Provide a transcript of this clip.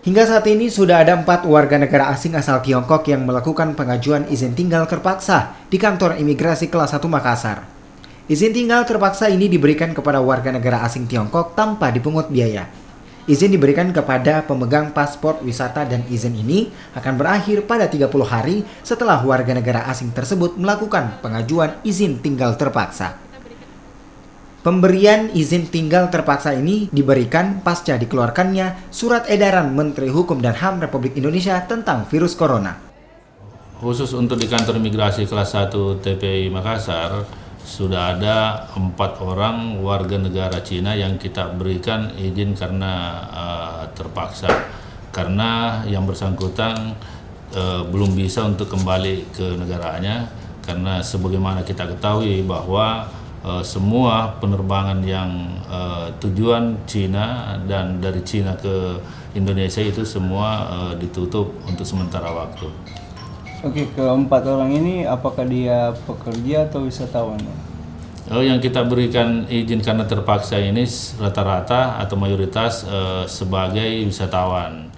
Hingga saat ini sudah ada 4 warga negara asing asal Tiongkok yang melakukan pengajuan izin tinggal terpaksa di kantor imigrasi kelas 1 Makassar. Izin tinggal terpaksa ini diberikan kepada warga negara asing Tiongkok tanpa dipungut biaya. Izin diberikan kepada pemegang paspor wisata dan izin ini akan berakhir pada 30 hari setelah warga negara asing tersebut melakukan pengajuan izin tinggal terpaksa. Pemberian izin tinggal terpaksa ini diberikan pasca dikeluarkannya Surat Edaran Menteri Hukum dan HAM Republik Indonesia tentang virus corona. Khusus untuk di kantor imigrasi kelas 1 TPI Makassar, sudah ada 4 orang warga negara Cina yang kita berikan izin karena terpaksa. Karena yang bersangkutan belum bisa untuk kembali ke negaranya, karena sebagaimana kita ketahui bahwa semua penerbangan yang tujuan Cina dan dari Cina ke Indonesia itu semua ditutup untuk sementara waktu. Oke, keempat orang ini apakah dia pekerja atau wisatawan? Yang kita berikan izin karena terpaksa ini rata-rata atau mayoritas sebagai wisatawan.